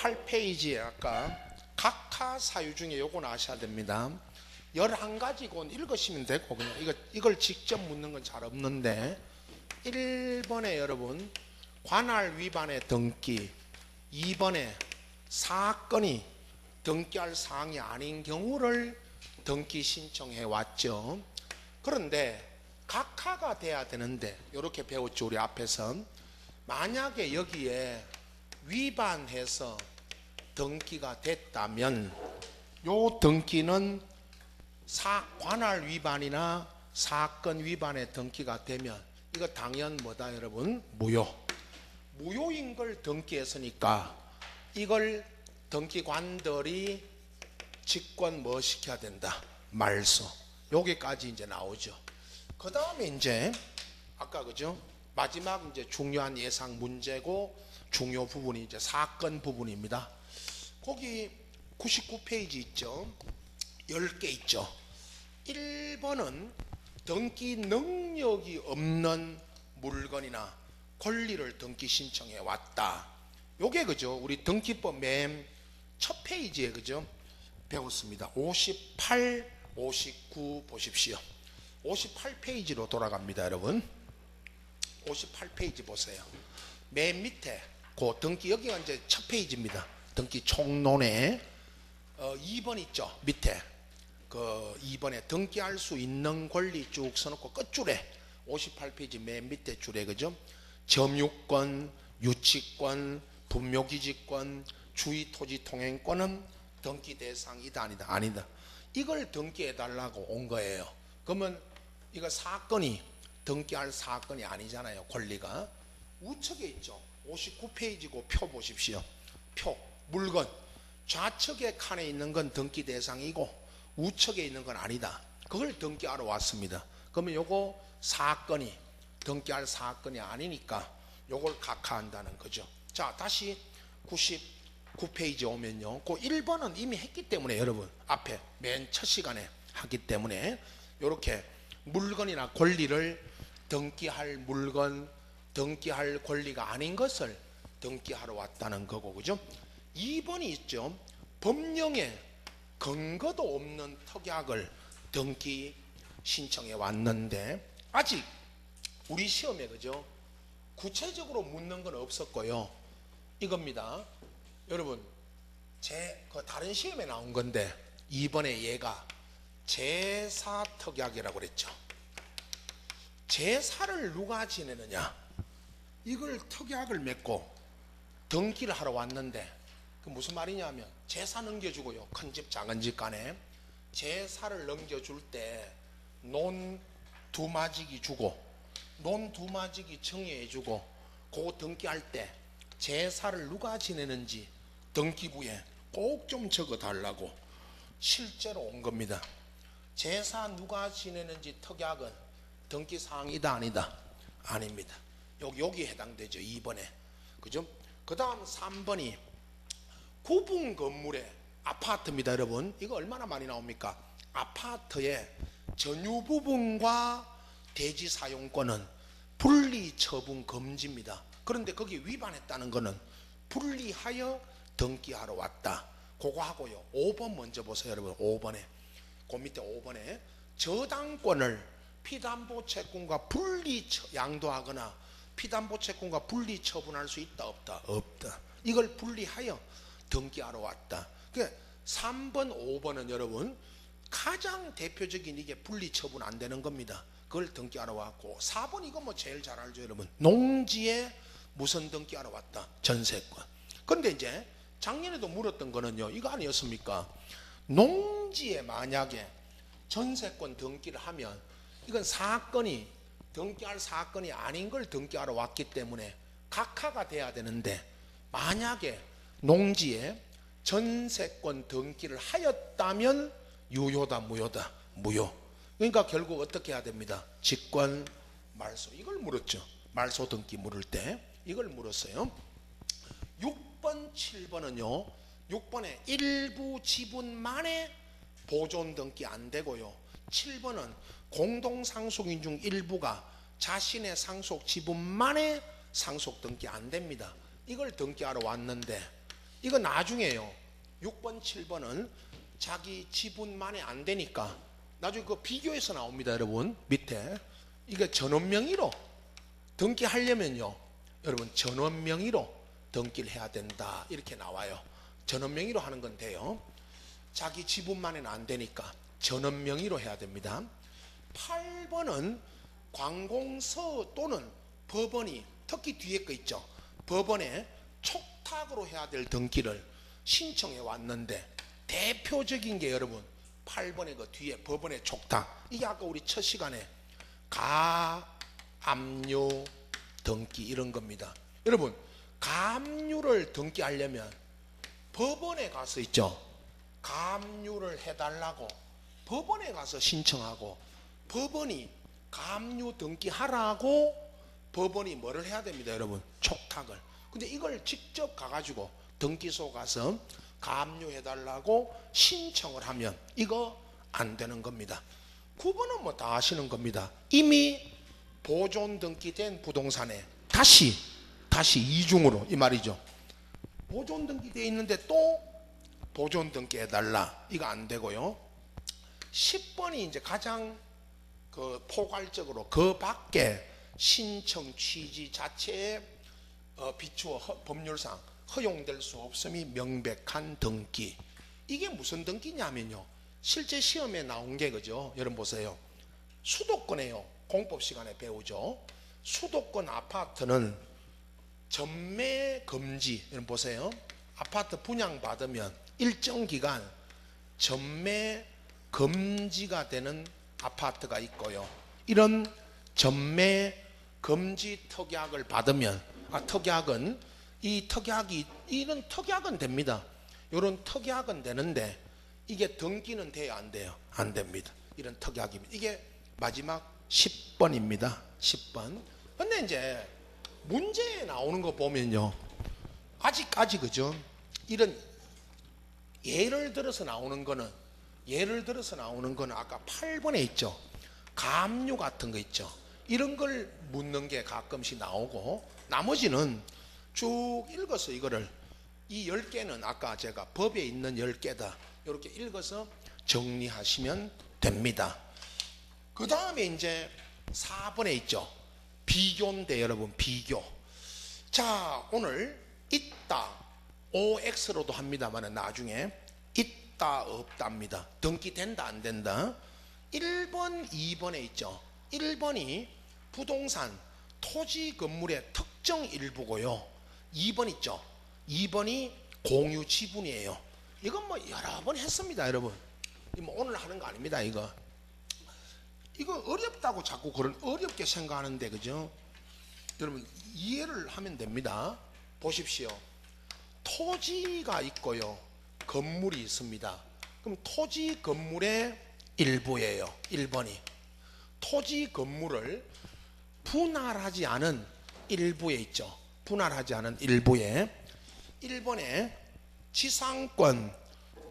58페이지에 아까 각하 사유 중에 요건 아셔야 됩니다. 11가지 건 읽으시면 되고, 그냥 이걸 직접 묻는 건 잘 없는데, 1번에 여러분 관할 위반의 등기, 2번에 사건이 등기할 사항이 아닌 경우를 등기 신청해 왔죠. 그런데 각하가 돼야 되는데, 이렇게 배웠죠 우리 앞에서. 만약에 여기에 위반해서 등기가 됐다면 요 등기는 관할 위반이나 사건 위반의 등기가 되면 이거 당연 뭐다 여러분? 무효인 걸 등기했으니까 이걸 등기관들이 직권 뭐 시켜야 된다? 말소. 여기까지 이제 나오죠. 그 다음에 이제 아까 그죠? 마지막 이제 중요한 예상 문제고 중요 부분이 이제 사건 부분입니다. 거기 99페이지 있죠? 10개 있죠? 1번은 등기 능력이 없는 물건이나 권리를 등기 신청해 왔다. 요게 그죠? 우리 등기법 맨 첫 페이지에 그죠? 배웠습니다. 58, 59 보십시오. 58페이지로 돌아갑니다, 여러분. 58페이지 보세요. 맨 밑에 그 등기, 여기가 이제 첫 페이지입니다. 등기 총론에 2번 있죠, 밑에. 그 2번에 등기할 수 있는 권리 쭉 써놓고 끝줄에 58페이지 맨 밑에 줄에 그죠? 점유권, 유치권, 분묘기지권, 주의 토지 통행권은 등기 대상이다 아니다? 아니다. 이걸 등기해 달라고 온 거예요. 그러면 이거 사건이 등기할 사건이 아니잖아요. 권리가 우측에 있죠. 59페이지고 표 보십시오. 표 물건 좌측에 칸에 있는 건 등기 대상이고 우측에 있는 건 아니다. 그걸 등기하러 왔습니다. 그러면 요거 사건이 등기할 사건이 아니니까 요걸 각하한다는 거죠. 자, 다시 99페이지 오면요, 그 1번은 이미 했기 때문에 여러분 앞에 맨 첫 시간에 하기 때문에 요렇게 물건이나 권리를 등기할 물건, 등기할 권리가 아닌 것을 등기하러 왔다는 거고, 그죠? 2번이 있죠. 법령에 근거도 없는 특약을 등기 신청해 왔는데 아직 우리 시험에 그죠? 구체적으로 묻는 건 없었고요. 이겁니다. 여러분, 그 다른 시험에 나온 건데 2번에 얘가 제사 특약이라고 그랬죠. 제사를 누가 지내느냐? 이걸 특약을 맺고 등기를 하러 왔는데 그 무슨 말이냐면 제사 넘겨주고요. 큰 집 작은 집 간에 제사를 넘겨줄 때 논 2마지기 주고 논 2마지기 정리해주고 그거 등기할 때 제사를 누가 지내는지 등기부에 꼭 좀 적어달라고 실제로 온 겁니다. 제사 누가 지내는지 특약은 등기사항이다 아니다? 아닙니다. 여기 해당되죠. 2번에. 그죠? 그 다음 3번이 구분 건물의 아파트입니다. 여러분 이거 얼마나 많이 나옵니까? 아파트의 전유 부분과 대지 사용권은 분리 처분 금지입니다. 그런데 거기 위반했다는 거는 분리하여 등기하러 왔다. 그거 하고요. 5번 먼저 보세요. 여러분 5번에 그 밑에 5번에 저당권을 피담보 채권과 분리 양도하거나 피담보 채권과 분리 처분할 수 있다 없다? 없다. 이걸 분리하여 등기하러 왔다. 그러니까 3번 5번은 여러분 가장 대표적인 이게 분리 처분 안 되는 겁니다. 그걸 등기하러 왔고 4번 이거 뭐 제일 잘 알죠 여러분. 농지에 무슨 등기하러 왔다? 전세권. 그런데 이제 작년에도 물었던 거는요 이거 아니었습니까? 농지에 만약에 전세권 등기를 하면 이건 사건이 등기할 사건이 아닌 걸 등기하러 왔기 때문에 각하가 돼야 되는데 만약에 농지에 전세권 등기를 하였다면 유효다 무효다? 무효. 그러니까 결국 어떻게 해야 됩니다? 직권 말소. 이걸 물었죠. 말소 등기 물을 때 이걸 물었어요. 6번 7번은요 6번에 일부 지분만의 보존 등기 안 되고요 7번은 공동상속인 중 일부가 자신의 상속 지분만의 상속 등기 안 됩니다. 이걸 등기하러 왔는데 이거 나중에요. 6번, 7번은 자기 지분만에 안 되니까 나중에 그 비교해서 나옵니다, 여러분. 밑에 이거 전원 명의로 등기하려면요, 여러분 전원 명의로 등기를 해야 된다 이렇게 나와요. 전원 명의로 하는 건 돼요. 자기 지분만에는 안 되니까 전원 명의로 해야 됩니다. 8번은 관공서 또는 법원이, 특히 뒤에 거 있죠, 법원에 촉탁으로 해야 될 등기를 신청해 왔는데 대표적인 게 여러분 8번의 그 뒤에 법원의 촉탁, 이게 아까 우리 첫 시간에 가압류 등기 이런 겁니다. 여러분 가압류를 등기하려면 법원에 가서 있죠, 가압류를 해달라고 법원에 가서 신청하고 법원이 가압류 등기하라고 법원이 뭐를 해야 됩니다, 여러분? 촉탁을. 근데 이걸 직접 가가지고 등기소 가서 가압류 해달라고 신청을 하면 이거 안 되는 겁니다. 9번은 뭐 다 아시는 겁니다. 이미 보존 등기된 부동산에 다시 이중으로, 이 말이죠. 보존 등기되어 있는데 또 보존 등기 해달라, 이거 안 되고요. 10번이 이제 가장 그 포괄적으로 그 밖에 신청 취지 자체에 비추어 법률상 허용될 수 없음이 명백한 등기. 이게 무슨 등기냐면요, 실제 시험에 나온 게 그죠. 여러분 보세요. 수도권에요, 공법 시간에 배우죠. 수도권 아파트는 전매 금지. 여러분 보세요. 아파트 분양받으면 일정 기간 전매 금지가 되는 아파트가 있고요. 이런 전매 금지 특약을 받으면, 특약은 이 특약이, 이런 특약은 됩니다. 이런 특약은 되는데 이게 등기는 돼야 안 돼요? 안 됩니다. 이런 특약입니다. 이게 마지막 10번입니다. 10번. 근데 이제 문제에 나오는 거 보면요, 아직까지 그죠, 이런 예를 들어서 나오는 거는 아까 8번에 있죠, 가압류 같은 거 있죠, 이런 걸 묻는 게 가끔씩 나오고, 나머지는 쭉 읽어서 이거를, 이 10개는 아까 제가 법에 있는 10개다 이렇게 읽어서 정리하시면 됩니다. 그 다음에 이제 4번에 있죠, 비교인데 여러분, 비교. 자, 오늘 있다 OX로도 합니다만 나중에 있다 없답니다. 등기된다 안 된다. 1번 2번에 있죠. 1번이 부동산 토지 건물의 특정 일부고요. 2번 있죠, 2번이 공유 지분이에요. 이건 뭐 여러 번 했습니다, 여러분. 뭐 오늘 하는 거 아닙니다. 이거 어렵다고 자꾸 그런 어렵게 생각하는데 그죠. 여러분 이해를 하면 됩니다. 보십시오. 토지가 있고요, 건물이 있습니다. 그럼 토지 건물의 일부예요. 1번이 토지 건물을 분할하지 않은 일부에 있죠. 분할하지 않은 일부에 1번에 지상권,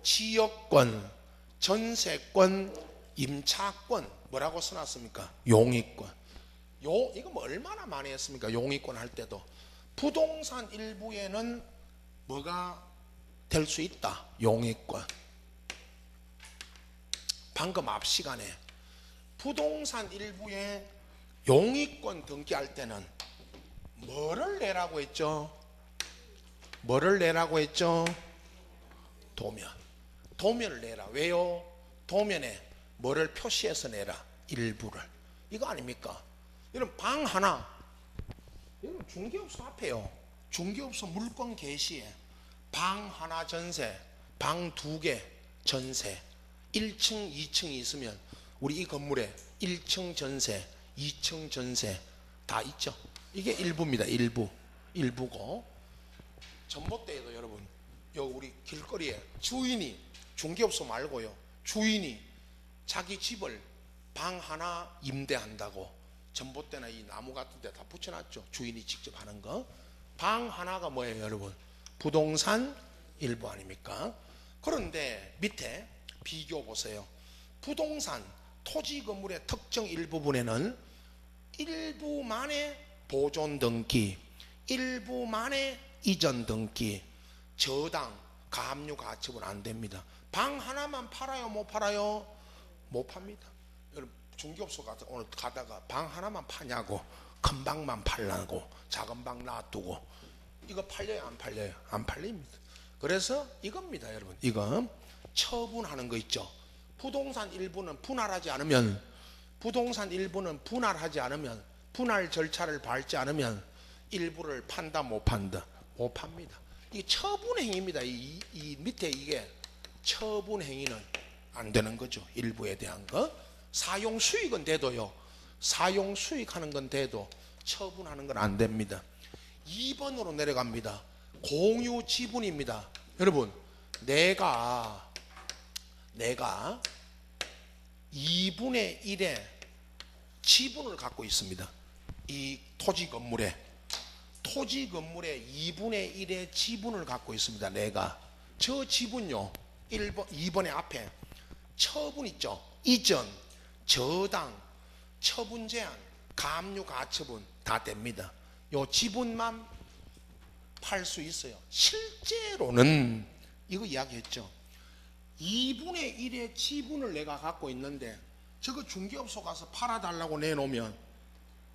지역권, 전세권, 임차권 뭐라고 써놨습니까? 용의권. 이거 뭐 얼마나 많이 했습니까? 용의권 할 때도 부동산 일부에는 뭐가 될 수 있다? 용의권. 방금 앞 시간에 부동산 일부에 용의권 등기할 때는 뭐를 내라고 했죠? 도면을 내라. 왜요? 도면에 뭐를 표시해서 내라? 일부를. 이거 아닙니까? 여러분 방 하나, 여러분 중개업소 앞에요, 중개업소 물건 게시에 방 하나 전세, 방 2개 전세, 1층 2층이 있으면 우리 이 건물에 1층 전세, 2층 전세 다 있죠. 이게 일부입니다. 일부고, 전봇대에도 여러분 여기 우리 길거리에 주인이, 중개업소 말고요, 주인이 자기 집을 방 하나 임대한다고 전봇대나 이 나무 같은 데 다 붙여놨죠. 주인이 직접 하는 거. 방 하나가 뭐예요, 여러분? 부동산 일부 아닙니까? 그런데 밑에 비교 보세요. 부동산 토지 건물의 특정 일부분에는 일부만의 보존 등기, 일부만의 이전 등기, 저당, 가압류, 가처분 안 됩니다. 방 하나만 팔아요? 못 팔아요? 못 팝니다. 여러분 중개업소 오늘 가다가 방 하나만 파냐고, 큰 방만 팔라고 작은 방 놔두고, 이거 팔려요 안 팔려요? 안 팔립니다. 그래서 이겁니다 여러분. 이거 처분하는 거 있죠. 부동산 일부는 분할하지 않으면, 분할 절차를 밟지 않으면 일부를 판다 못 판다? 못 팝니다. 이 처분행위입니다. 이 밑에 이게 처분행위는 안 되는 거죠. 일부에 대한 거. 사용수익은 돼도요, 사용수익하는 건 돼도 처분하는 건 안 됩니다. 2번으로 내려갑니다. 공유지분입니다. 여러분 내가 2분의 1의 지분을 갖고 있습니다. 이 토지 건물에 2분의 1의 지분을 갖고 있습니다. 내가 저 지분요, 2번의 앞에 처분 있죠. 이전, 저당, 처분 제한, 가압류, 가처분 다 됩니다. 요 지분만 팔 수 있어요. 실제로는 이거 이야기했죠. 2분의 1의 지분을 내가 갖고 있는데 저거 중개업소 가서 팔아달라고 내놓으면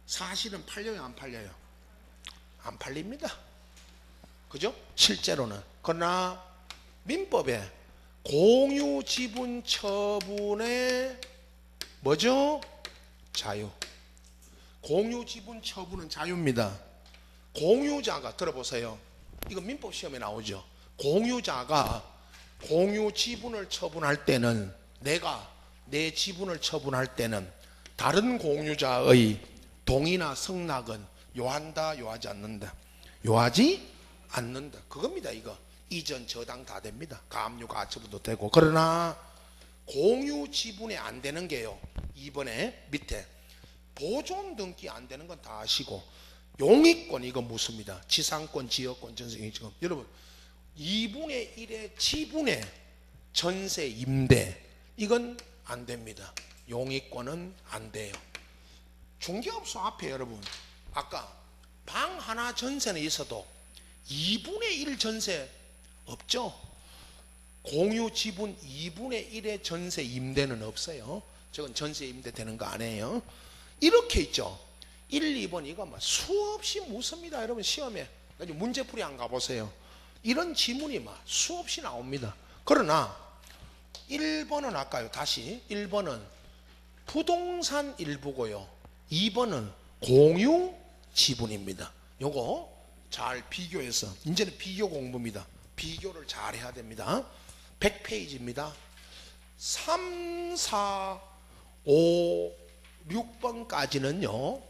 사실은 팔려요 안 팔려요? 안 팔립니다. 그죠? 실제로는. 그러나 민법에 공유지분 처분의 뭐죠? 자유. 공유지분 처분은 자유입니다. 공유자가, 들어보세요. 이거 민법 시험에 나오죠. 공유자가 공유지분을 처분할 때는, 내가 내 지분을 처분할 때는 다른 공유자의 동의나 승낙은 요한다 요하지 않는다? 요하지 않는다. 그겁니다. 이거 이전 저당 다 됩니다. 가압류, 가처분도 되고. 그러나 공유 지분에 안 되는 게요, 2번에 밑에 보존 등기 안 되는 건 다 아시고, 용익권 이거 묻습니다. 지상권, 지역권, 전세기권. 여러분 2분의 1의 지분의 전세 임대 이건 안 됩니다. 용익권은 안 돼요. 중개업소 앞에 여러분 아까 방 하나 전세는 있어도 2분의 1 전세 없죠. 공유 지분 2분의 1의 전세 임대는 없어요. 저건 전세 임대 되는 거 아니에요. 이렇게 있죠. 1, 2번 이거 막 수없이 묻습니다. 여러분 시험에 문제풀이 안 가보세요. 이런 지문이 막 수없이 나옵니다. 그러나 1번은 아까요, 다시 1번은 부동산 일부고요, 2번은 공유 지분입니다. 요거 잘 비교해서, 이제는 비교 공부입니다. 비교를 잘 해야 됩니다. 100페이지입니다. 3, 4, 5, 6번까지는요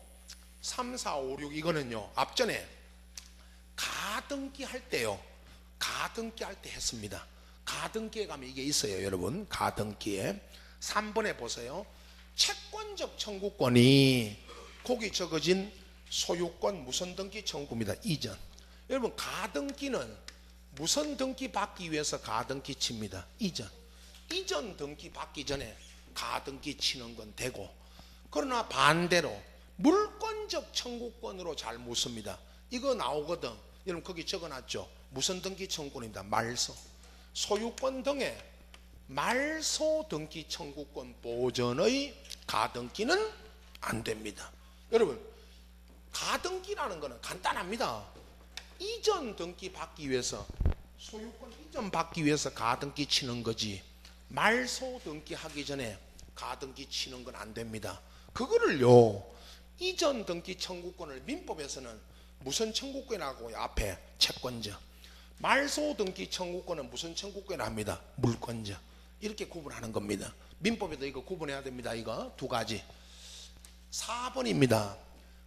3, 4, 5, 6 이거는요 앞전에 가등기 할 때요, 가등기 할 때 했습니다. 가등기에 가면 이게 있어요 여러분. 가등기에 3번에 보세요. 채권적 청구권이 거기 적어진 소유권 무선 등기 청구입니다. 이전. 여러분 가등기는 무선 등기 받기 위해서 가등기 칩니다. 이전 등기 받기 전에 가등기 치는 건 되고, 그러나 반대로 물권적 청구권으로 잘 묻습니다. 이거 나오거든. 여러분 거기 적어놨죠. 무선 등기 청구권입니다. 말소. 소유권 등의 말소 등기 청구권 보전의 가등기는 안 됩니다. 여러분 가등기라는 거는 간단합니다. 이전 등기 받기 위해서, 소유권 이전 받기 위해서 가등기 치는 거지, 말소 등기 하기 전에 가등기 치는 건 안 됩니다. 그거를요 이전 등기 청구권을 민법에서는 무슨 청구권이라고 앞에 채권자, 말소 등기 청구권은 무슨 청구권을 합니다? 물권자. 이렇게 구분하는 겁니다. 민법에도 이거 구분해야 됩니다. 이거 두 가지. 4번입니다.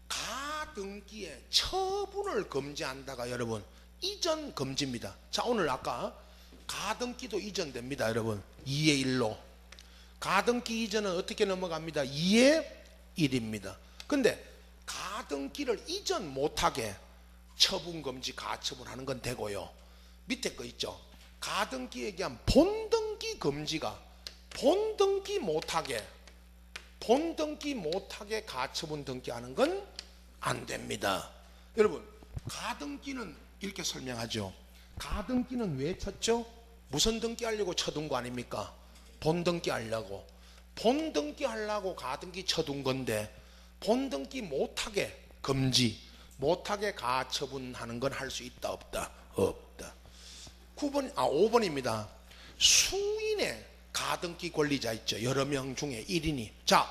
가등기의 처분을 금지한다가 여러분 이전 금지입니다. 자 오늘 아까 가등기도 이전됩니다. 여러분 2의 1로 가등기 이전은 어떻게 넘어갑니다? 2의 1입니다. 근데 가등기를 이전 못하게 처분 금지 가처분하는 건 되고요, 밑에 거 있죠. 가등기에 대한 본등기 금지가 본등기 못하게 가처분 등기하는 건 안 됩니다. 여러분 가등기는 이렇게 설명하죠. 가등기는 왜 쳤죠? 무슨 등기 하려고 쳐둔 거 아닙니까? 본등기 하려고. 본등기 하려고 가등기 쳐둔 건데 본등기 못하게 금지, 못하게 가처분하는 건 할 수 있다 없다? 없다. 5번입니다. 수인의 가등기 권리자 있죠. 여러 명 중에 1인이. 자,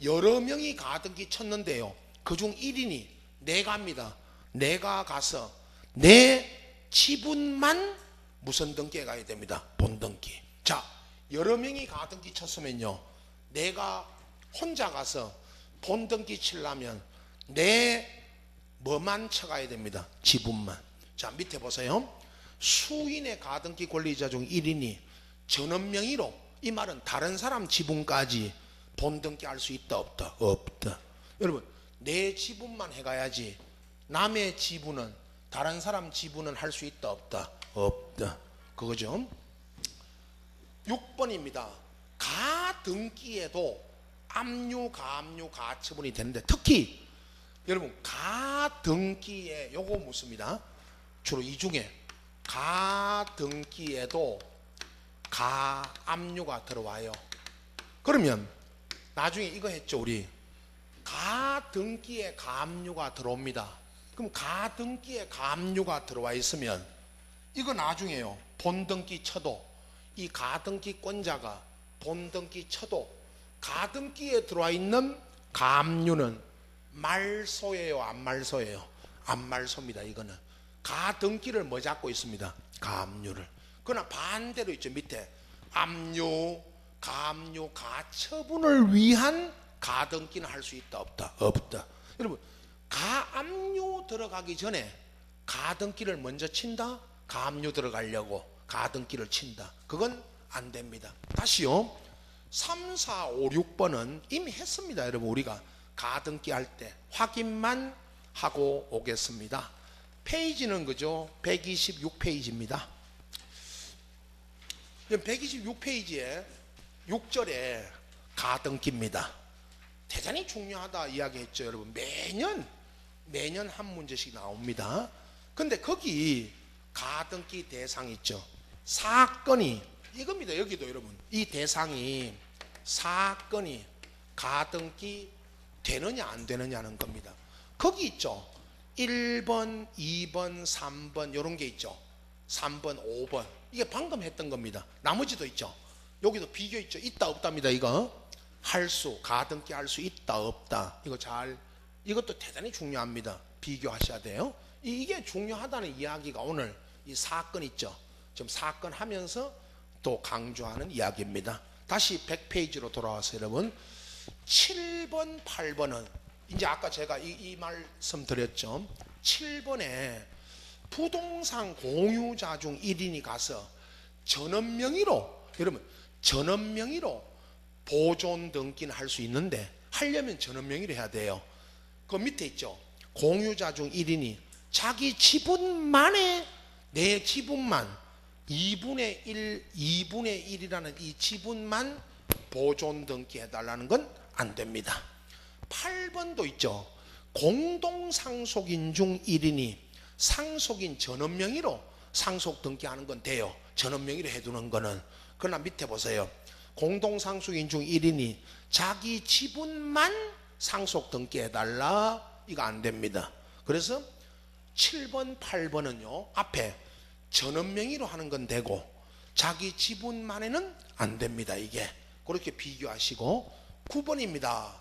여러 명이 가등기 쳤는데요. 그중 1인이 내가입니다. 내가 가서 내 지분만 무슨 등기에 가야 됩니다. 본등기. 자, 여러 명이 가등기 쳤으면요. 내가 혼자 가서 본등기 치려면 내 뭐만 쳐가야 됩니다. 지분만. 자, 밑에 보세요. 수인의 가등기 권리자 중 1인이 전원 명의로, 이 말은 다른 사람 지분까지 본등기 할 수 있다 없다? 없다. 여러분, 내 지분만 해가야지 남의 지분은, 다른 사람 지분은 할 수 있다 없다? 없다. 그거죠. 6번입니다. 가등기에도 압류, 가압류, 가처분이 되는데, 특히 여러분 가등기에 요거 묻습니다. 주로 이 중에 가등기에도 가압류가 들어와요. 그러면 나중에 이거 했죠. 우리 가등기에 가압류가 들어옵니다. 그럼 가등기에 가압류가 들어와 있으면 이거 나중에요. 본등기 쳐도, 이 가등기권자가 본등기 쳐도 가등기에 들어와 있는 가압류는 말소예요, 안 말소예요? 안 말소입니다. 이거는 가등기를 뭐 잡고 있습니다? 가압류를. 그러나 반대로 있죠. 밑에 압류, 가압류, 가처분을 위한 가등기는 할 수 있다 없다? 없다. 여러분, 가압류 들어가기 전에 가등기를 먼저 친다? 가압류 들어가려고 가등기를 친다? 그건 안 됩니다. 다시요. 3, 4, 5, 6번은 이미 했습니다. 여러분, 우리가 가등기 할 때 확인만 하고 오겠습니다. 페이지는 그죠? 126페이지입니다. 126페이지에 6절에 가등기입니다. 대단히 중요하다 이야기했죠. 여러분, 매년 한 문제씩 나옵니다. 근데 거기 가등기 대상 있죠. 사건이 이겁니다. 여기도 여러분, 이 대상이 사건이 가등기 되느냐 안 되느냐는 겁니다. 거기 있죠. 1번, 2번, 3번 이런 게 있죠. 3번, 5번. 이게 방금 했던 겁니다. 나머지도 있죠. 여기도 비교 있죠. 있다 없답니다. 이거 할 수, 가등기 할 수 있다 없다. 이것도 대단히 중요합니다. 비교하셔야 돼요. 이게 중요하다는 이야기가 오늘 이 사건 있죠. 지금 사건 하면서 또 강조하는 이야기입니다. 다시 100페이지로 돌아와서 여러분, 7번, 8번은 이제 아까 제가 이 말씀 드렸죠. 7번에 부동산 공유자 중 1인이 가서 전원 명의로, 여러분 전원 명의로 보존 등기는 할 수 있는데 하려면 전원 명의로 해야 돼요. 그 밑에 있죠. 공유자 중 1인이 자기 지분만에, 내 지분만 2분의 1이라는 이 지분만 보존 등기 해달라는 건 안 됩니다. 8번도 있죠. 공동상속인 중 1인이 상속인 전원 명의로 상속 등기하는 건 돼요. 전원 명의로 해두는 거는. 그러나 밑에 보세요. 공동상속인 중 1인이 자기 지분만 상속 등기해달라, 이거 안 됩니다. 그래서 7번, 8번은요 앞에 전원 명의로 하는 건 되고 자기 지분만에는 안 됩니다. 이게 그렇게 비교하시고, 9번입니다.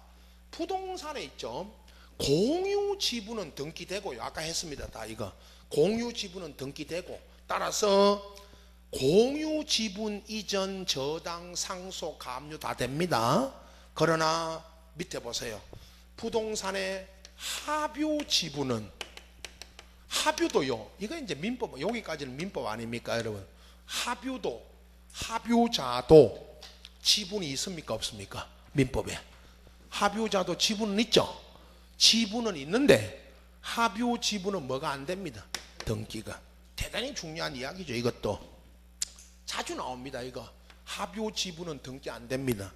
부동산에 있죠. 공유 지분은 등기되고요. 아까 했습니다. 다 이거 공유 지분은 등기되고, 따라서 공유 지분 이전, 저당, 상속, 가압류 다 됩니다. 그러나 밑에 보세요. 부동산의 합유 지분은, 합유도요, 이거 이제 민법, 여기까지는 민법 아닙니까 여러분? 합유자도 지분이 있습니까 없습니까? 민법에 합유자도 지분은 있죠. 지분은 있는데 합유 지분은 뭐가 안 됩니다. 등기가. 대단히 중요한 이야기죠. 이것도 자주 나옵니다. 이거 합유 지분은 등기 안 됩니다.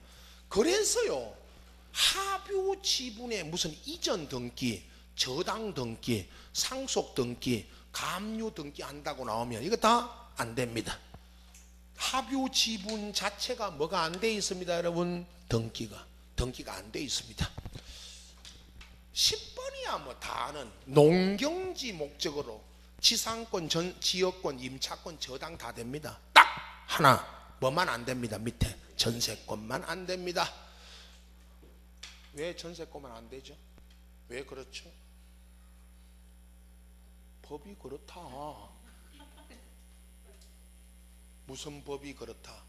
그래서요, 합유 지분에 무슨 이전 등기, 저당 등기, 상속 등기, 감유 등기 한다고 나오면 이거 다 안 됩니다. 합유 지분 자체가 뭐가 안 돼 있습니다, 여러분? 등기가 안 돼 있습니다. 10번이야 뭐 다 아는 농경지 목적으로 지상권, 지역권, 임차권, 저당 다 됩니다. 딱 하나 뭐만 안 됩니다. 밑에 전세권만 안 됩니다. 왜 전세권만 안 되죠? 왜 그렇죠? 법이 그렇다. 무슨 법이 그렇다?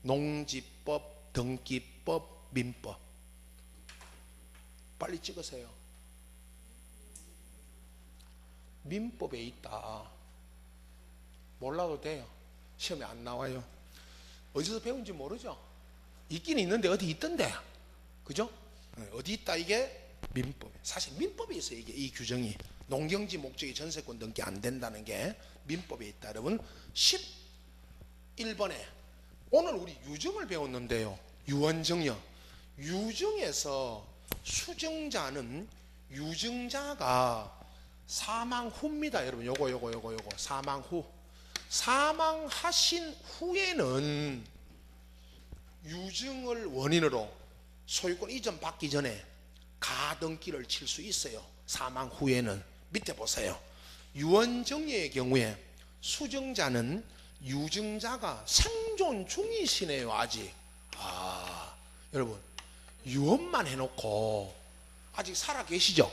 농지법, 등기법, 민법. 빨리 찍으세요. 민법에 있다. 몰라도 돼요. 시험에 안 나와요. 어디서 배운지 모르죠? 있긴 있는데 어디 있던데, 그죠? 어디 있다 이게 민법에. 사실 민법에 있어요. 이게 이 규정이 농경지 목적의 전세권 등기 안 된다는 게 민법에 있다. 여러분 11번에 오늘 우리 유정을 배웠는데요. 유언정여. 유정에서 수정자는 유증자가 사망 후입니다. 여러분 요거 사망 후. 사망하신 후에는 유증을 원인으로 소유권 이전 받기 전에 가등기를 칠 수 있어요. 사망 후에는. 밑에 보세요. 유언정여의 경우에 수정자는 유증자가 생존 중이시네요. 아직. 여러분 유언만 해놓고 아직 살아 계시죠?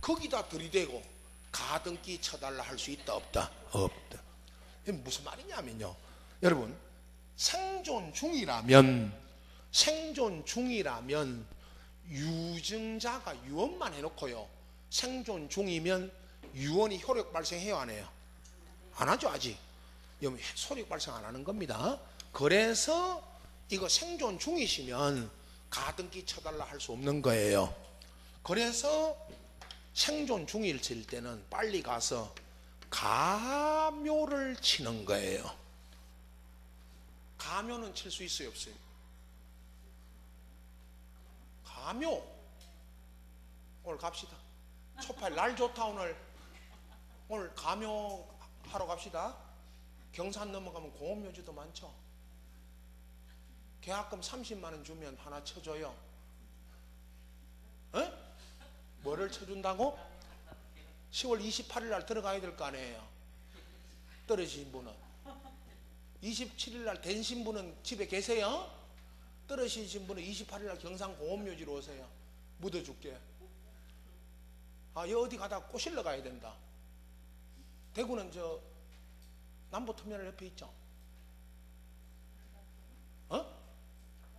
거기다 들이대고 가등기 쳐달라 할 수 있다 없다? 없다. 무슨 말이냐면요, 여러분 생존 중이라면 유증자가 유언만 해놓고요, 생존 중이면 유언이 효력 발생해요 안 해요? 안 하죠. 아직 효력 발생 안 하는 겁니다. 그래서 이거 생존 중이시면 가등기 쳐달라 할 수 없는 거예요. 그래서 생존 중일 때는 빨리 가서 가묘를 치는 거예요. 가묘는 칠 수 있어요 없어요? 가묘 오늘 갑시다. 초팔 날 좋다. 오늘 가묘 하러 갑시다. 경산 넘어가면 공업묘지도 많죠. 계약금 30만 원 주면 하나 쳐줘요. 에? 뭐를 쳐준다고? 10월 28일 날 들어가야 될 거 아니에요. 떨어지신 분은 27일 날 된 신분은 집에 계세요? 떨어지신 분은 28일 날 경산 공업묘지로 오세요. 묻어줄게. 여기 어디 가다 꼬실러 가야 된다. 대구는 저 남부터미널 옆에 있죠.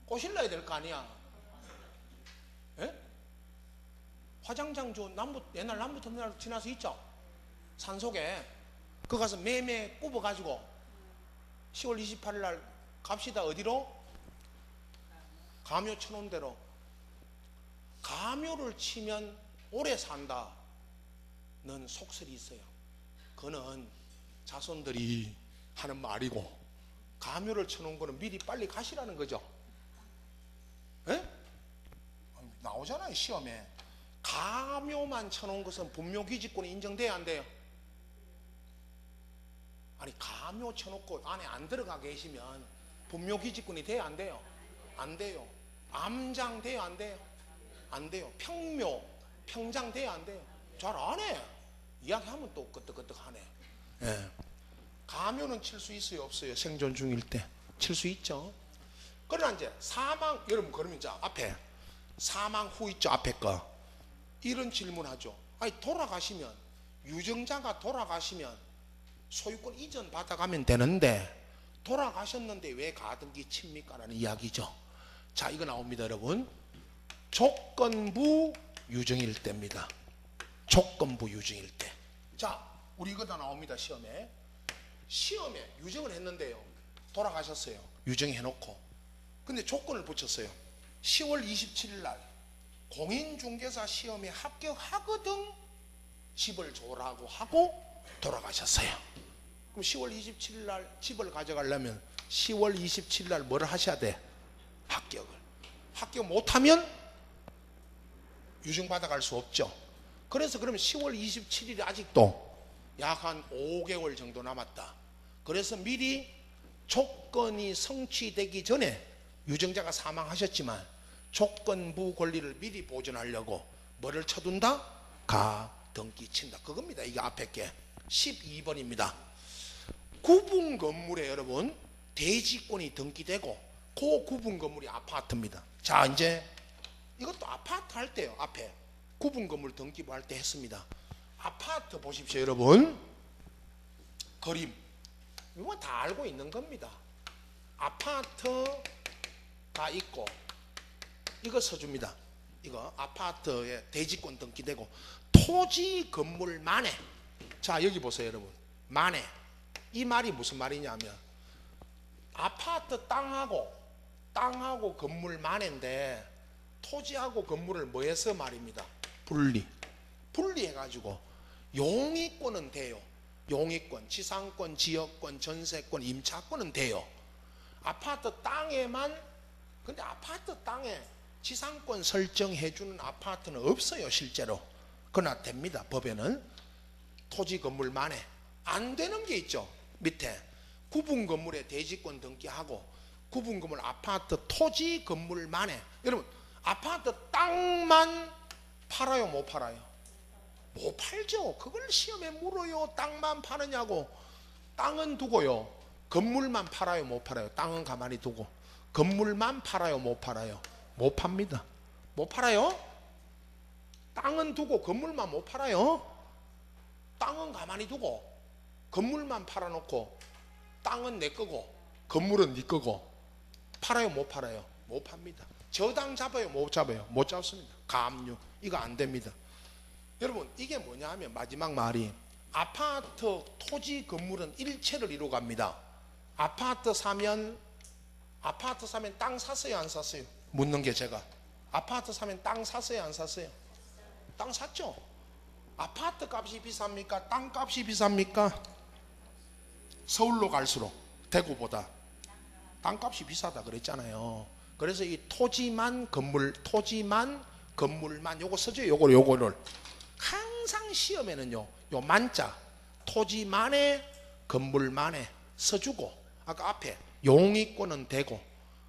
꼬실러야 될 거 아니야. 예? 화장장 저 옛날 남부터미널 지나서 있죠. 산속에 그 가서 매매 꼽아가지고 10월 28일 날 갑시다. 어디로? 가묘 쳐놓은 대로. 가묘를 치면 오래 산다 는 속설이 있어요. 그거는 자손들이 하는 말이고, 가묘를 쳐놓은 거는 미리 빨리 가시라는 거죠. 에? 나오잖아요 시험에. 가묘만 쳐놓은 것은 분묘기지권이 인정돼야 안 돼요? 아니 가묘 쳐놓고 안에 안 들어가 계시면 분묘기지권이 돼야 안 돼요? 안 돼요. 암장 돼야 안 돼요? 안 돼요. 평묘, 평장 돼야 안 돼요? 잘 안 해. 이야기하면 또 끄떡끄떡하네. 예. 가묘는 칠 수 있어요 없어요? 생존 중일 때 칠 수 있죠. 그러나 이제 사망, 여러분 그러면 이제 앞에 사망 후 있죠. 앞에 거 이런 질문하죠. 아니 돌아가시면, 유증자가 돌아가시면 소유권 이전 받아가면 되는데 돌아가셨는데 왜 가등기 칩니까? 라는 이야기죠. 자, 이거 나옵니다 여러분. 조건부 유증일 때입니다. 조건부 유증일 때. 자, 우리 이거 다 나옵니다 시험에. 유증을 했는데요, 돌아가셨어요. 유증해놓고 근데 조건을 붙였어요. 10월 27일 날 공인중개사 시험에 합격하거든 집을 줘라고 하고 돌아가셨어요. 그럼 10월 27일 날 집을 가져가려면 10월 27일 날 뭐를 하셔야 돼? 합격 못하면 유증 받아갈 수 없죠. 그래서 그러면 10월 27일이 아직도 약 한 5개월 정도 남았다. 그래서 미리 조건이 성취되기 전에 유증자가 사망하셨지만 조건부 권리를 미리 보존하려고 뭐를 쳐둔다? 가등기 친다. 그겁니다. 이게 앞에 게 12번입니다. 구분 건물에 여러분 대지권이 등기되고 그 구분 건물이 아파트입니다. 자, 이제 이것도 아파트 할 때요. 앞에 구분 건물 등기부 할 때 했습니다. 아파트 보십시오 여러분. 그림 이건 다 알고 있는 겁니다. 아파트가 있고 이거 써줍니다. 이거 아파트에 대지권 등기되고 토지 건물 만에, 자 여기 보세요 여러분. 만에, 이 말이 무슨 말이냐면 아파트 땅하고 건물 만에인데 토지하고 건물을 뭐해서 말입니다. 분리해가지고 용의권은 돼요. 용의권, 지상권, 지역권, 전세권, 임차권은 돼요. 아파트 땅에만. 근데 아파트 땅에 지상권 설정해주는 아파트는 없어요 실제로. 그러나 됩니다. 법에는. 토지 건물만에. 안 되는 게 있죠. 밑에 구분 건물에 대지권 등기하고 구분 건물 아파트 토지 건물만에. 여러분 아파트 땅만 팔아요 못 팔아요? 못 팔죠. 그걸 시험에 물어요. 땅만 파느냐고. 땅은 두고요. 건물만 팔아요 못 팔아요? 땅은 가만히 두고 건물만 팔아요 못 팔아요? 못 팝니다. 못 팔아요? 땅은 두고 건물만 못 팔아요? 땅은 가만히 두고 건물만 팔아놓고 땅은 내 거고 건물은 네 거고 팔아요 못 팔아요? 못 팝니다. 저당 잡아요 못 잡아요? 못 잡습니다. 가압류 이거 안 됩니다. 여러분 이게 뭐냐 하면 마지막 말이 아파트 토지 건물은 일체를 이루어갑니다. 아파트 사면 땅 샀어요 안 샀어요? 묻는 게 제가. 아파트 사면 땅 샀어요 안 샀어요? 땅 샀죠. 아파트 값이 비쌉니까? 땅 값이 비쌉니까? 서울로 갈수록 대구보다 땅 값이 비싸다 그랬잖아요. 그래서 이 토지만 건물만 요거 써줘요. 요거를 항상 시험에는요 요 만자 토지만에 건물만에 써주고, 아까 앞에 용의권은 되고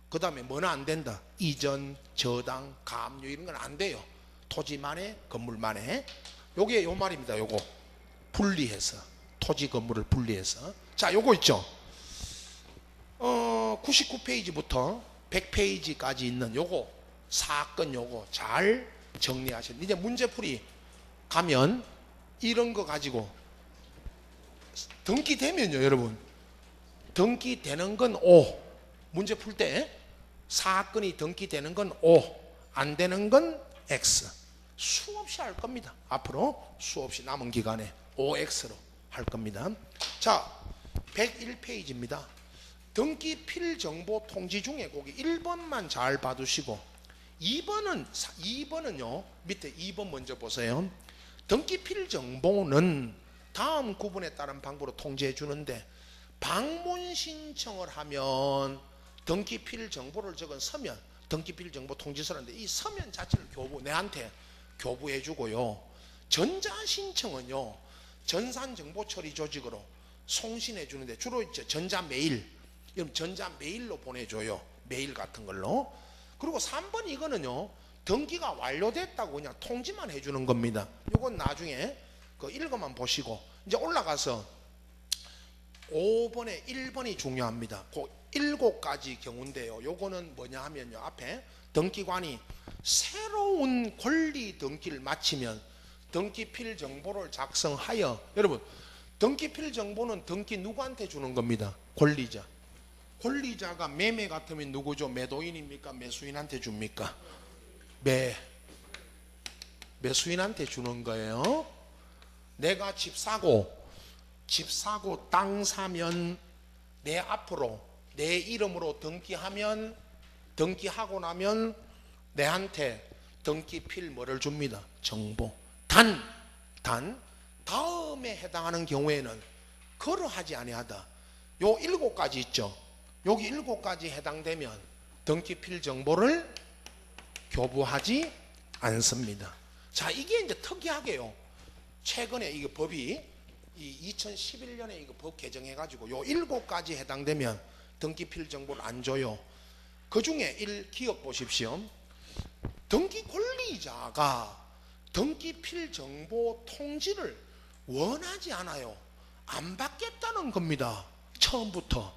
그 다음에 뭐는 안 된다? 이전, 저당, 가압류 이런 건 안 돼요. 토지만에 건물만에. 요게 요 말입니다. 요거 분리해서 토지 건물을 분리해서. 자 요거 있죠. 99페이지부터 100페이지까지 있는 요거 사건 요거 잘 정리하셔야. 이제 문제풀이 가면 이런 거 가지고 등기되면요 여러분, 등기되는 건 O, 문제 풀 때 사건이 등기되는 건 O, 안 되는 건 X. 수없이 할 겁니다. 앞으로 수없이 남은 기간에 OX로 할 겁니다. 자 101페이지입니다. 등기 필정보 통지 중에 거기 1번만 잘 봐두시고 2번은요 밑에 2번 먼저 보세요. 등기 필정보는 다음 구분에 따른 방법으로 통지해 주는데 방문 신청을 하면 등기 필정보를 적은 서면, 등기 필정보 통지서인데 이 서면 자체를 내한테 교부해 주고요. 전자 신청은요 전산정보 처리 조직으로 송신해 주는데 주로 이제 전자 메일, 전자 메일로 보내줘요. 메일 같은 걸로. 그리고 3번 이거는요 등기가 완료됐다고 그냥 통지만 해주는 겁니다. 이건 나중에 그 읽어만 보시고 이제 올라가서 5번에 1번이 중요합니다. 그 7가지 경우인데요. 요거는 뭐냐 하면요 앞에 등기관이 새로운 권리 등기를 마치면 등기필 정보를 작성하여, 여러분 등기필 정보는 등기 누구한테 주는 겁니다? 권리자. 권리자가 매매 같으면 누구죠? 매도인입니까? 매수인한테 줍니까? 매수인한테 주는 거예요. 내가 집 사고 땅 사면 내 앞으로 내 이름으로 등기하고 나면 내한테 등기필 뭐를 줍니다? 정보. 단 다음에 해당하는 경우에는 그러하지 아니하다. 요 7가지 있죠. 여기 7가지 해당되면 등기필 정보를 교부하지 않습니다. 자 이게 이제 특이하게요 최근에 이게 법이 이 2011년에 이거 법 개정해가지고 요 7가지 해당되면 등기필 정보를 안 줘요. 그 중에 1 기억 보십시오. 등기 권리자가 등기필 정보 통지를 원하지 않아요. 안 받겠다는 겁니다. 처음부터.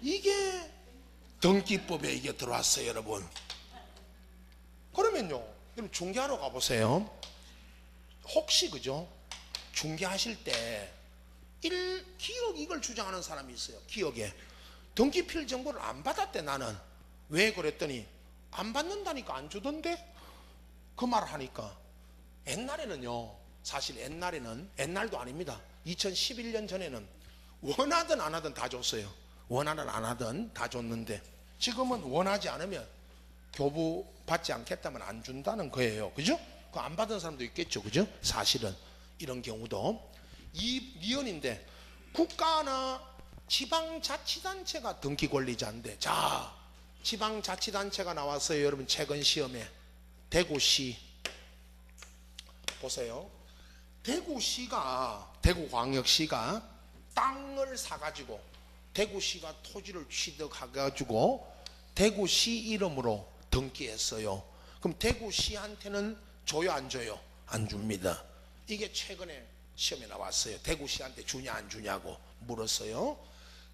이게 등기법에 이게 들어왔어요, 여러분. 그러면요, 여러분 중개하러 가보세요. 혹시 그죠? 중개하실 때 기억 이걸 주장하는 사람이 있어요. 기억에 등기필 정보를 안 받았대. 나는 왜 그랬더니 안 받는다니까 안 주던데. 그 말을 하니까 옛날에는요, 사실 옛날도 아닙니다. 2011년 전에는 원하든 안 하든 다 줬어요. 원하든 안 하든 다 줬는데 지금은 원하지 않으면 교부 받지 않겠다면 안 준다는 거예요. 그죠? 그 안 받은 사람도 있겠죠. 그죠? 사실은 이런 경우도 이 리언인데 국가나 지방자치단체가 등기 권리자인데, 자, 지방자치단체가 나왔어요. 여러분 최근 시험에 대구시 보세요. 대구광역시가 땅을 사가지고 대구시가 토지를 취득해가지고 대구시 이름으로 등기했어요. 그럼 대구시한테는 줘요 안 줘요? 안 줍니다. 이게 최근에 시험에 나왔어요. 대구시한테 주냐 안 주냐고 물었어요.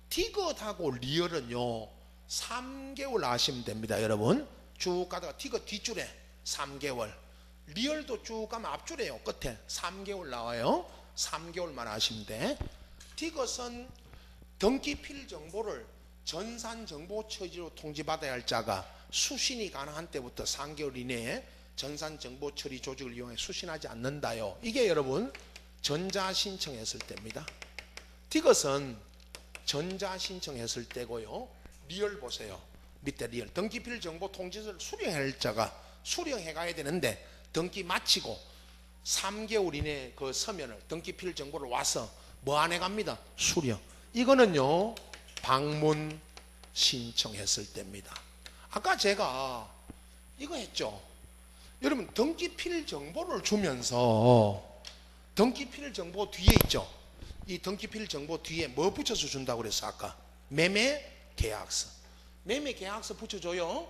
디귿하고 리얼은요 3개월 하시면 됩니다. 여러분 쭉 가다가 디귿 뒷줄에 3개월, 리얼도 쭉 가면 앞줄에요. 끝에 3개월 나와요. 3개월만 하시면 돼. 디귿은 등기필 정보를 전산정보처리로 통지받아야 할 자가 수신이 가능한 때부터 3개월 이내에 전산정보처리 조직을 이용해 수신하지 않는다요. 이게 여러분 전자신청했을 때입니다. 디귿은 전자신청했을 때고요. 리얼 보세요. 밑에 리얼 등기필 정보 통지서를 수령해야 할 자가 수령해 가야 되는데 등기 마치고 3개월 이내에 그 서면을 등기필 정보를 와서 뭐 안 해갑니다. 수령. 이거는요 방문 신청했을 때입니다. 아까 제가 이거 했죠. 여러분 등기필 정보를 주면서 등기필 정보 뒤에 있죠. 이 등기필 정보 뒤에 뭐 붙여서 준다고 그랬어? 아까 매매 계약서. 매매 계약서 붙여줘요.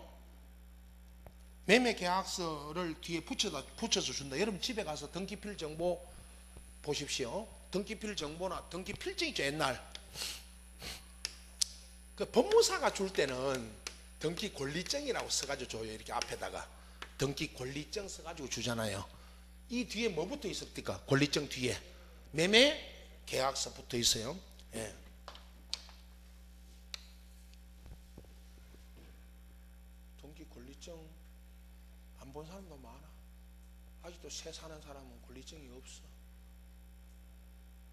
매매 계약서를 뒤에 붙여서 준다. 여러분 집에 가서 등기필 정보 보십시오. 등기필 정보나 등기필증 있죠. 옛날 그 법무사가 줄 때는 등기 권리증이라고 써가지고 줘요. 이렇게 앞에다가 등기 권리증 써가지고 주잖아요. 이 뒤에 뭐 붙어 있습니까? 권리증 뒤에 매매 계약서 붙어 있어요. 예. 등기 권리증 안 본 사람도 많아. 아직도 새 사는 사람은 권리증이 없어.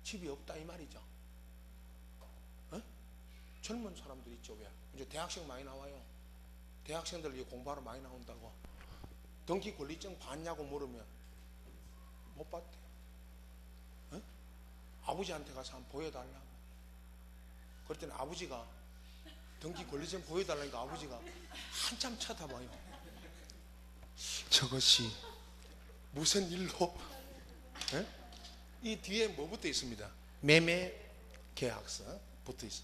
집이 없다 이 말이죠. 어? 젊은 사람들 있죠. 왜? 이제 대학생 많이 나와요. 대학생들 이제 공부하러 많이 나온다고. 등기 권리증 봤냐고 물으면 못 봤대. 어? 아버지한테 가서 한번 보여달라고. 그랬더니 아버지가 등기 권리증 보여달라니까 아버지가 한참 쳐다봐요. 저것이 무슨 일로? 에? 이 뒤에 뭐 붙어 있습니다. 매매 계약서 붙어 있어.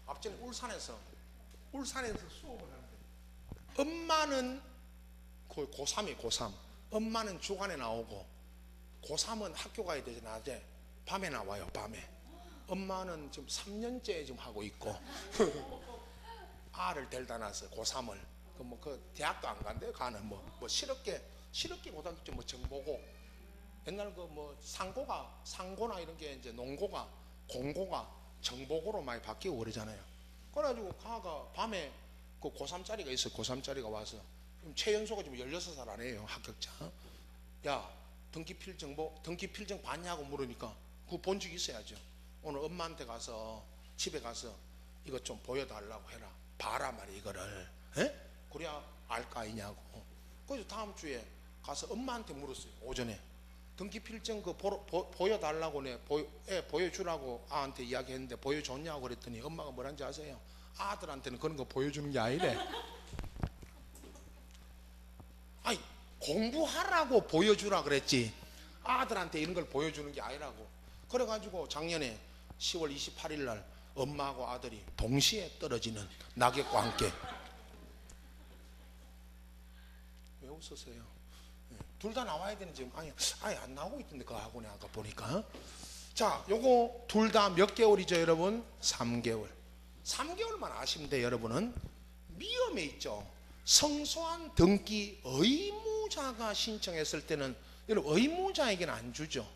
앞전에 울산에서 수업을 하는데 엄마는 고3이에요. 고3 엄마는 주간에 나오고 고3은 학교 가야 되지. 낮에 밤에 나와요. 밤에. 엄마는 지금 3년째 지금 하고 있고 아를 데려다 놨어요. 고3을. 그 대학도 안 간대요. 가는 뭐 실업계 고등학교 뭐 정보고 옛날 그 뭐 상고나 이런 게 이제 농고가 공고가 정보고로 많이 바뀌고 그러잖아요. 그래가지고 가가 밤에 그 고3짜리가 있어요. 고3짜리가 와서 최연소가 지금 16살 안에요. 합격자. 야 등기필증 봤냐고 물으니까 그거 본 적 있어야죠. 오늘 엄마한테 가서 집에 가서 이것 좀 보여달라고 해라. 봐라 말이야 이거를. 에? 그래야 알 거 아니냐고. 그래서 다음 주에 가서 엄마한테 물었어요. 오전에 등기필증 그 보여달라고 보여주라고 아한테 이야기했는데 보여줬냐고 그랬더니 엄마가 뭐란지 아세요? 아들한테는 그런 거 보여주는 게 아니래. 아니 공부하라고 보여주라 그랬지 아들한테 이런 걸 보여주는 게 아니라고. 그래가지고 작년에 10월 28일 날 엄마하고 아들이 동시에 떨어지는 낙엽과 함께. 왜 웃으세요? 둘 다 나와야 되는 지금 아예 안 나오고 있던데 그 학원에 아까 보니까. 자, 요거 둘 다 몇 개월이죠 여러분? 3개월. 3개월만 아시면 돼요. 여러분은 미험에 있죠. 성소한 등기 의무자가 신청했을 때는 여러분 의무자에게는 안 주죠.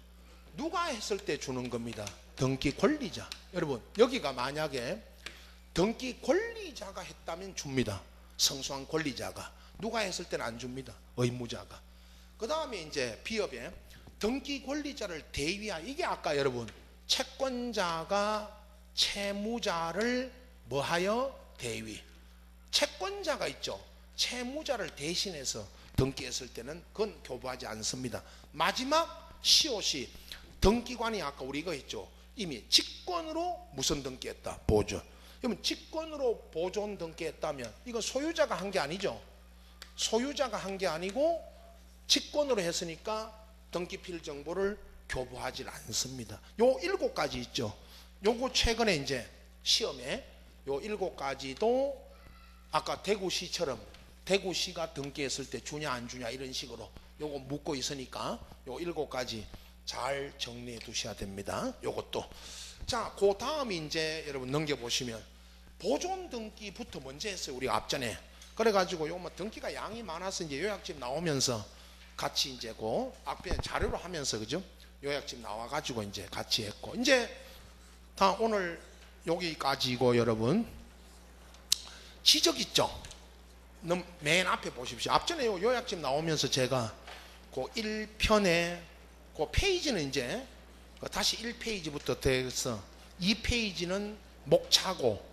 누가 했을 때 주는 겁니다. 등기 권리자. 여러분 여기가 만약에 등기 권리자가 했다면 줍니다. 성소한 권리자가. 누가 했을 때는 안 줍니다. 의무자가. 그 다음에 이제 비업에 등기 권리자를 대위하, 이게 아까 여러분 채권자가 채무자를 뭐하여 대위. 채권자가 있죠. 채무자를 대신해서 등기했을 때는 그건 교부하지 않습니다. 마지막 시옷이 등기관이 아까 우리 이거 했죠. 이미 직권으로 무슨 등기했다? 보존. 그러면 직권으로 보존 등기했다면 이건 소유자가 한 게 아니죠. 소유자가 한 게 아니고 직권으로 했으니까 등기필 정보를 교부하지 않습니다. 요 7가지 있죠. 요거 최근에 이제 시험에 요 7가지도 아까 대구시처럼 대구시가 등기했을 때 주냐 안 주냐 이런 식으로 요거 묻고 있으니까 요 7가지 잘 정리해 두셔야 됩니다. 요것도. 자, 그 다음이 이제 여러분 넘겨보시면 보존 등기부터 먼저 했어요. 우리가 앞전에. 그래가지고 요 뭐 등기가 양이 많아서 이제 요약집 나오면서 같이 이제 그 앞에 자료로 하면서 그죠? 요약집 나와가지고 이제 같이 했고. 이제 다 오늘 여기까지고 여러분 지적 있죠? 맨 앞에 보십시오. 앞전에 요약집 나오면서 제가 그 1편에 그 페이지는 이제 다시 1페이지부터 돼서 2페이지는 목차고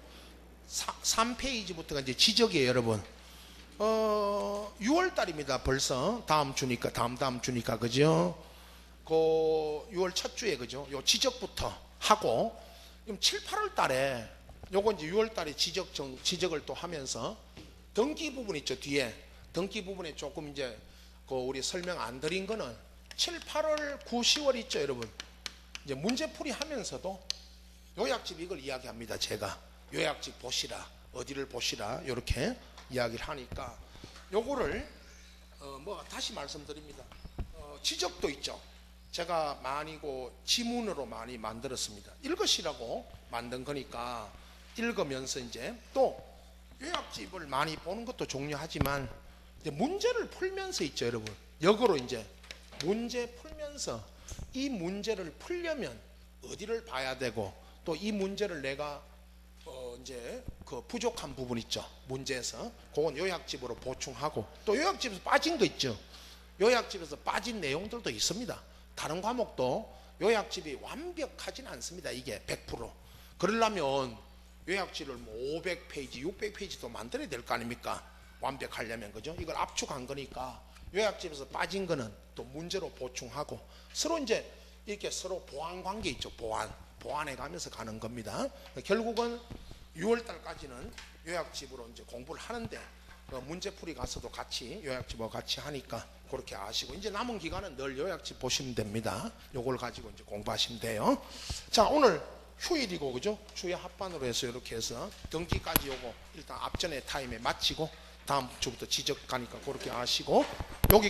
3페이지부터가 이제 지적이에요, 여러분. 6월 달입니다. 벌써 다음 주니까 다음 주니까 그죠? 그 6월 첫 주에 그죠? 요 지적부터 하고 그럼 7, 8월 달에 요거 이제 6월 달에 지적을 또 하면서 등기 부분 있죠. 뒤에 등기 부분에 조금 이제 그 우리 설명 안 드린 거는 7, 8월, 9, 10월 있죠, 여러분. 이제 문제풀이 하면서도 요약집 이걸 이야기합니다. 제가 요약집 보시라, 어디를 보시라 이렇게 이야기를 하니까 요거를 뭐 다시 말씀드립니다. 지적도 있죠. 제가 많이 지문으로 많이 만들었습니다. 읽으시라고 만든 거니까 읽으면서 이제 또 요약집을 많이 보는 것도 중요하지만 이제 문제를 풀면서 있죠, 여러분. 역으로 이제 문제 풀면서 이 문제를 풀려면 어디를 봐야 되고 또 이 문제를 내가 이제 그 부족한 부분 있죠. 문제에서 그건 요약집으로 보충하고 또 요약집에서 빠진 거 있죠. 요약집에서 빠진 내용들도 있습니다. 다른 과목도 요약집이 완벽하진 않습니다. 이게 100%. 그러려면 요약집을 뭐 500페이지, 600페이지도 만들어야 될 거 아닙니까? 완벽하려면 그죠? 이걸 압축한 거니까 요약집에서 빠진 거는 또 문제로 보충하고 서로 이제 이렇게 서로 보완 관계 있죠. 보완해 가면서 가는 겁니다. 결국은 6월 달까지는 요약집으로 이제 공부를 하는데 문제풀이 가서도 같이 요약집하고 같이 하니까 그렇게 아시고 이제 남은 기간은 늘 요약집 보시면 됩니다. 요걸 가지고 이제 공부하시면 돼요. 자, 오늘 휴일이고 그죠? 주에 합반으로 해서 이렇게 해서 등기까지 요거 일단 앞전에 타임에 마치고 다음 주부터 지적 가니까 그렇게 아시고